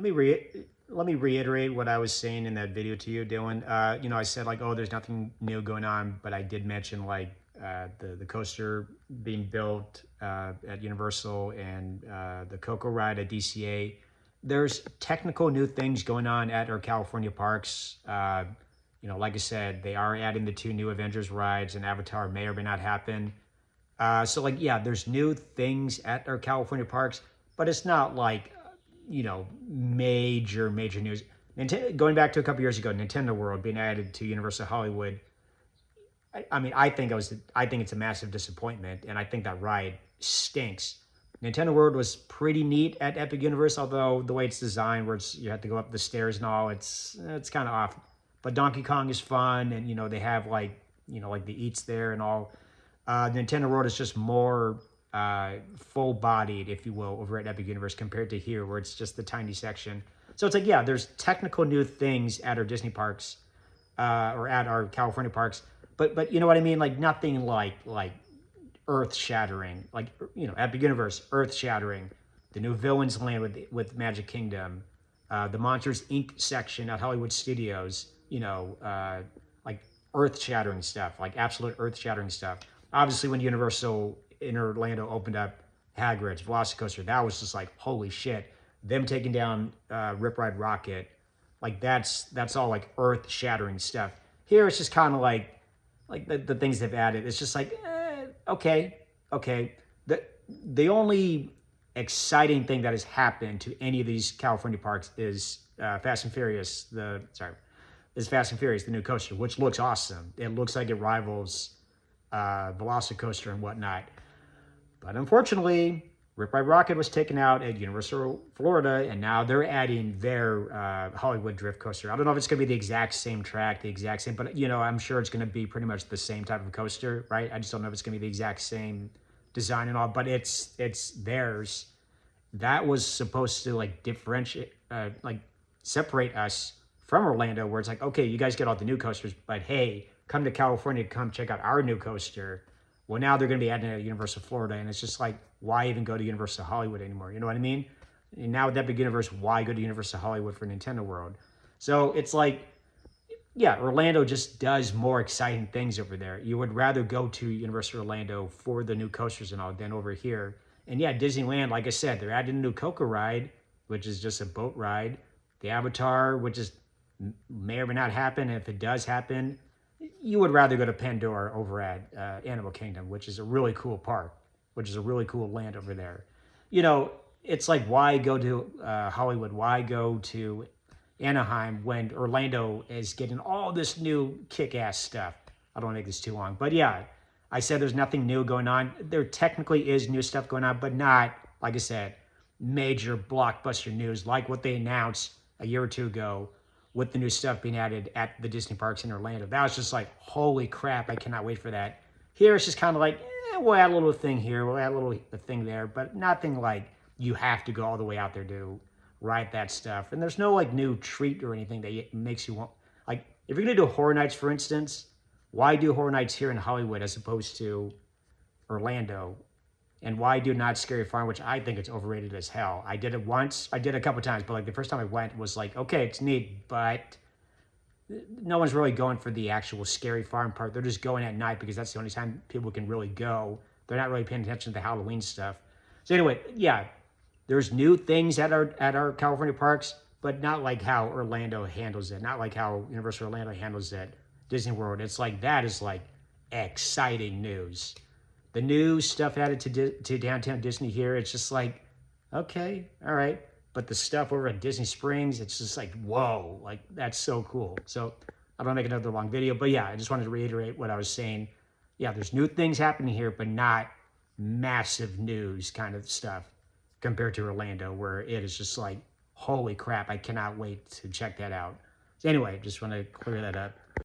Let me let me reiterate what I was saying in that video to you, Dylan. I said like, oh, there's nothing new going on, but I did mention like the coaster being built at Universal and the Coco ride at DCA. There's technical new things going on at our California parks. Like I said, they are adding the two new Avengers rides, and Avatar may or may not happen. Yeah, there's new things at our California parks, but it's not like major news. Going back to a couple years ago, Nintendo World being added to Universal Hollywood. I mean, I think it's a massive disappointment, and I think that ride stinks. Nintendo World was pretty neat at Epic Universe, although the way it's designed, where you have to go up the stairs and all, it's kind of off. But Donkey Kong is fun, and they have like the eats there and all. Nintendo World is just more full bodied, if you will, over at Epic Universe compared to here, where it's just the tiny section. So it's like, yeah, there's technical new things at our Disney parks or at our California parks, but you know what I mean? Like nothing like earth shattering, like Epic Universe, earth shattering. The new Villains Land with Magic Kingdom, the Monsters Inc. section at Hollywood Studios. Like earth shattering stuff, like absolute earth shattering stuff. Obviously, when Universal in Orlando opened up Hagrid's Velocicoaster, that was just like holy shit. Them taking down Rip Ride Rocket, like that's all like earth shattering stuff. Here it's just kind of like the things they've added. It's just like okay. The only exciting thing that has happened to any of these California parks is Fast and Furious. Is Fast and Furious, the new coaster, which looks awesome. It looks like it rivals Velocicoaster and whatnot. But unfortunately, Rip Ride Rocket was taken out at Universal Florida, and now they're adding their Hollywood Drift Coaster. I don't know if it's going to be the exact same track, the exact same, but I'm sure it's going to be pretty much the same type of coaster, right? I just don't know if it's going to be the exact same design and all, but it's theirs. That was supposed to like differentiate, like separate us from Orlando, where it's like, okay, you guys get all the new coasters, but hey, come to California, come check out our new coaster. Well, now they're going to be adding it at Universal Florida, and it's just like, why even go to Universal Hollywood anymore? You know what I mean? And now with that big universe, why go to Universal Hollywood for Nintendo World? So it's like, yeah, Orlando just does more exciting things over there. You would rather go to Universal Orlando for the new coasters and all than over here. And yeah, Disneyland, like I said, they're adding a new Coco ride, which is just a boat ride. The Avatar, which is may or may not happen. And if it does happen, you would rather go to Pandora over at Animal Kingdom, which is a really cool park, which is a really cool land over there. It's like, why go to Hollywood? Why go to Anaheim when Orlando is getting all this new kick-ass stuff? I don't want to make this too long. But yeah, I said there's nothing new going on. There technically is new stuff going on, but not, like I said, major blockbuster news like what they announced a year or two ago with the new stuff being added at the Disney parks in Orlando. That was just like, holy crap, I cannot wait for that. Here it's just kind of like, we'll add a little thing here, we'll add a little thing there, but nothing like you have to go all the way out there to ride that stuff. And there's no like new treat or anything that makes you want, like if you're gonna do Horror Nights, for instance, why do Horror Nights here in Hollywood as opposed to Orlando? And why do Not Scary Farm, which I think it's overrated as hell. I did it once. I did it a couple times, but like the first time I went was like, okay, it's neat, but no one's really going for the actual Scary Farm part. They're just going at night because that's the only time people can really go. They're not really paying attention to the Halloween stuff. So anyway, yeah, there's new things at our California parks, but not like how Orlando handles it. Not like how Universal Orlando handles it. Disney World. It's like that is like exciting news. The new stuff added to Downtown Disney here, it's just like, okay, all right. But the stuff over at Disney Springs, it's just like, whoa, like that's so cool. So I don't want to make another long video, but yeah, I just wanted to reiterate what I was saying. Yeah, there's new things happening here, but not massive news kind of stuff compared to Orlando, where it is just like, holy crap, I cannot wait to check that out. So anyway, just want to clear that up.